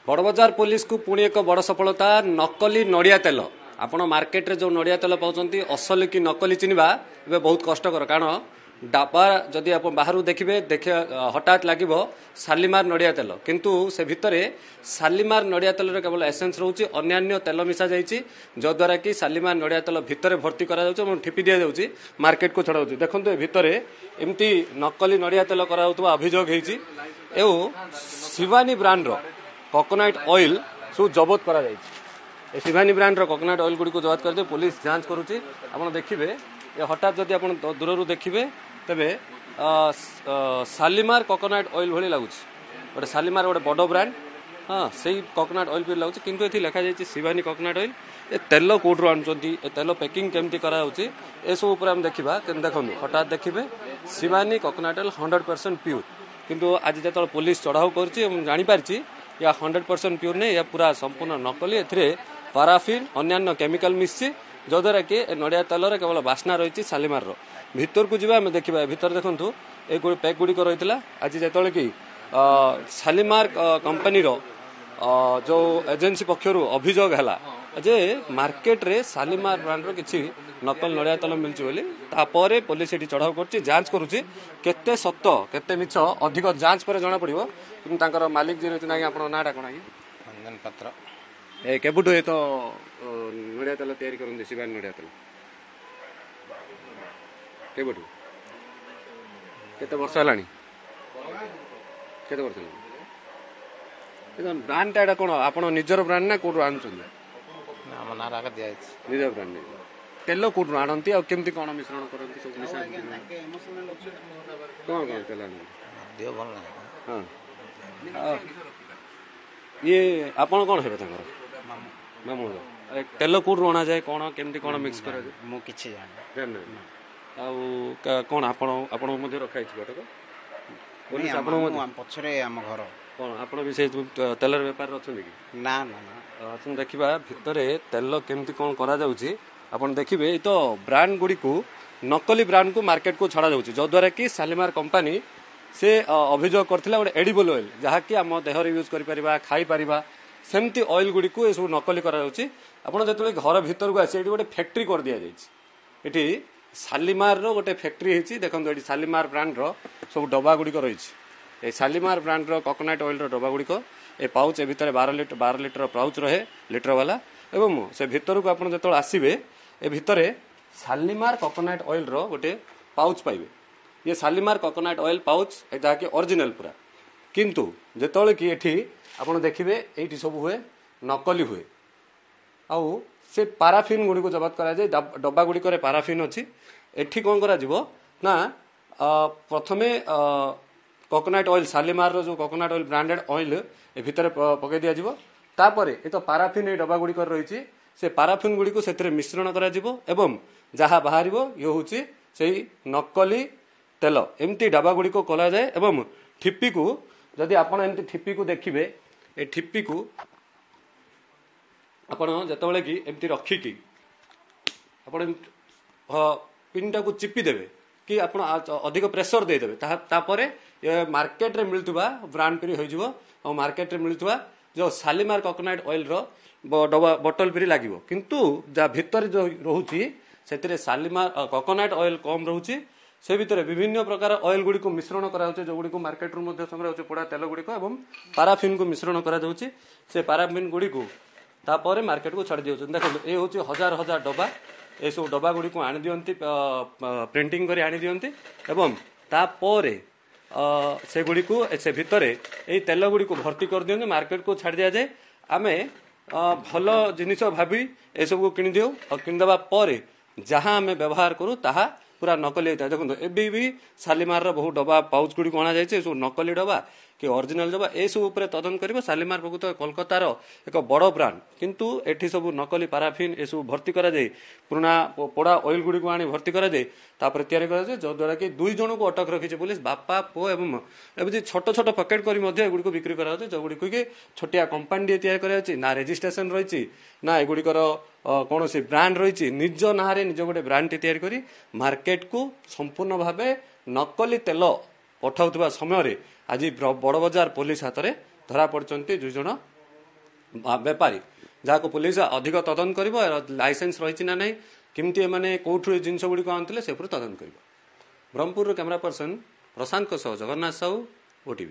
बड़बजार police को पुणी एक बड़ सफलता नकली नड़िया तेल आपण मार्केट रे जो नड़िया तेल पाउछंती असल कि नकली चिन्हवा ए बहुत कष्टकर कारण डाबा जदि आप बाहर देखिए देखे हठात लगे शालीमार नड़िया तेल किंतु से भितर शालीमार नड़िया तेल केवल एसेंस रोचे अन्य तेल मिसा जाइए जद्वारा कि शालीमार नड़िया तेल भितर भर्ती करा ठिपी दि जाऊँगी मार्केट को छड़ा देखो भितर एमती नकली नड़िया तेल करा अभियोग होती एवं शिवानी ब्रांड कोकोनट ऑयल सब जबत करा जाइए Shivani brand coconut oil Gudi को जबत कर पुलिस जांच करुच्ची आप देखिए हठात जदि आप दूर देखिए तेरे शालीमार कोकोनट ऑयल भली लगुच गोटे शालीमार गोटे बड़ ब्रांड हाँ से कोकोनट ऑयल भी लगुच किंतु ये लिखा जाए शिवानी कोकोनट ऑयल ए तेल कौटू आणुंट तेल पैकिंग केमती कराऊँगी एसबू आम देखा देखो हठात देखिए शिवानी कोकोनट ऑयल 100% प्योर किंतु आज जो पुलिस चढ़ाऊ कर या 100% प्योर नहीं या पूरा संपूर्ण नकली ए पाराफिन अन्य केमिकल मिसी जद्वारा कि नड़िया तेलर केवल बास्ना रही शालीमार भितर को जी आम देखा भितर देखूँ ये पैक गुड़िक रही आज जो कि शालीमार कंपनी जो एजेंसी पक्षर अभियोग है जे मार्केट रे शालीमार ब्रांड किसी नकल नड़िया तेल मिलूँ पुलिस ये चढ़ाऊ कर जांच करुच्ची केते सत केते मिछ अधिक जांच पर जना पड़ो कि मालिक जी ना आप नाटा कौन अंजन पात्र केबुठू ये तो नड़िया तेल तैयारी करते शिवानी नड़िया तेल केबुठू केते वर्ष है केते वर्ष ब्रांड टा कौन आप निजर ब्रांड ना कौटू आणुंट आम नारा दिखाई निज ब्रांड तेल कौटू आणती आ केमती कौन मिश्रण करती सब मिसा कौन कौन तेल देह भल ना हाँ ये आपन कौन है मामू तेल कौटू अणा जाए कौन केमती कौन मिक्स कर मुझे जान कौन आपण रखाई पछरे आम घर कौन आप तेलर बेपार अच्छा कि ना ना ना अच्छा देखा भितर तेल केमती कौन करा जाउची आपण देखिए ये तो ब्रांड गुड़ी को नकली ब्रांड को मार्केट को छड़ा जाउची जद्वारा कि शालीमार कंपनी से अभियोग करथिला गोटे एडिबल ऑयल जहाँकि आम देहर यूज करिपरिबा खाई परिबा सेमती ऑयल गुड़ी को सब नकली करा जाउची आपण जेतले घर भीतर को आसी एटी गोटे फैक्ट्री कर दिया जाइछि एटी शालीमार रो गोटे फैक्ट्री हेछि देखंतु एटी शालीमार ब्रांड रो सब डब्बा गुड़ी को रहिछि ए शालीमार ब्रांड रो कोकोनट ऑयल रो डब्बा गुड़ी को ए पाउच ए भितर 12 लीटर पाउच रहे लीटर वाला एवं से भितर को आपण जेतले आसीबे ए भितर शालीमार कोकोनट ऑयल रो गोटे पाउच पाइबे ये शालीमार कोकोनट ऑयल पाउच जहाँकि ओरिजिनल पूरा किंतु जेतले कि एठी आपण देखिबे एठी सब हुए नकली हुए आउ से पाराफिन गुड़ी को जबत करा जाए डब्बा गुड़ी करे पाराफिन अच्छी एठी कौन करा जिवो ना प्रथमे कोकोनट ऑयल शालीमार रो जो कोकोनट ऑयल ब्रांडेड ऑयल ए भितर पके दिया जिवो तापरे ए तो पाराफिन ए डब्बा गुड़ी कर रही से पाराफिन गुड़ी को सेतरे मिश्रण करा जिवो एवं जहाँ बाहरिबो ये होची सेही नकली तेल एमती डब्बा गुड़ी को करा जाए एवं ठिप्पी को जदि आपण एमती ठिप्पी को देखिबे ए ठिप्पी को आपण जेतबेले कि एमती रखिकी आपण पिनटा को चिपी देबे कि आपण अधिक प्रेशर दे देबे तापरे मार्केट रे मिलतुबा ब्रांड पेरी होई जिवो और मार्केट रे मिलतुबा जो शालीमार कोकोनट ऑयल रो डबा बोतल पेरी लागिवो किंतु जा भितर जो रहउची सेतिरे शालीमार कोकोनट ऑयल कम रहउची से भितर विभिन्न प्रकार ऑयल गुड़ी को मिश्रण करा जो गुड़ी को मार्केट रू मध्य संग्रह होचे पोड़ा तेल गुड़ी को एवं पाराफिन को मिश्रण करा जाउची से पाराफिन गुड़ी को तापर मार्केट को छाड़ दियो देखो ये हूँ हजार हजार डब्बा ये सब डब्बा गुड़ी को आनी दियंती प्रिंटिंग कर आनी दियंती एवं तापर से गुड़ी को से भितर ये तेल गुड़ी को भर्ती कर दियंती मार्केट को छाड़ दिया जाए आमे भल जिनिस भाभी ये सब को किनी दियो और किनदेवा पर जहाँ आम व्यवहार करूँ ताहा पूरा नकली होता है देखो एबी भी शालीमार बहुत डब्बा पाउच गुड़ी को अणा जाए सब नकली डब्बा कि ओरिजिनल डब्बा ए सब उपरे तदन करिबो शालीमार प्रकृत कोलकातार एक बड़ ब्रांड किंतु एठी सब नकली पाराफिन ए सब भर्ती करा जाए पुराना पोड़ा ऑयल गुड़ी को आनी भर्ती करा जाए तापर तैयारी करा जाए जद्वारा कि दुई जन को अटक रखी पुलिस बापा पो एवं एवं छोट छोट पैकेट करी मध्य एगुड़ी को बिक्री करा जो गुड़ी कि छोटिया कंपानी तैयारी करा ना रेजिस्ट्रेशन रही ना एगुड़िकर कौन सी ब्रांड रही निज ना निज गोटे ब्रांड तैयारी करी मार्केट को संपूर्ण भाव नकली तेल पठाउଥିବା समय आज बड़ बजार पुलिस हाथ में धरा पड़ते 2 जन ବେପାରୀ ଯାହାକୁ ପୁଲିସ ଅଧିକ ତଦନ୍ତ କରିବ ଲାଇସେନ୍ସ ରହିଛି ନା ନାହିଁ କେମିତି ଏମାନେ କୋଉଠୁ ଏ ଜିନିଷ ଗୁଡ଼ିକ ଆଣୁଥିଲେ ସେ ଉପରେ ତଦନ୍ତ କରିବ। ବ୍ରହ୍ମପୁରର କ୍ୟାମେରା ପର୍ସନ ପ୍ରଶାନ୍ତଙ୍କ ସହ ଜଗନ୍ନାଥ ସାହୁ, OTV।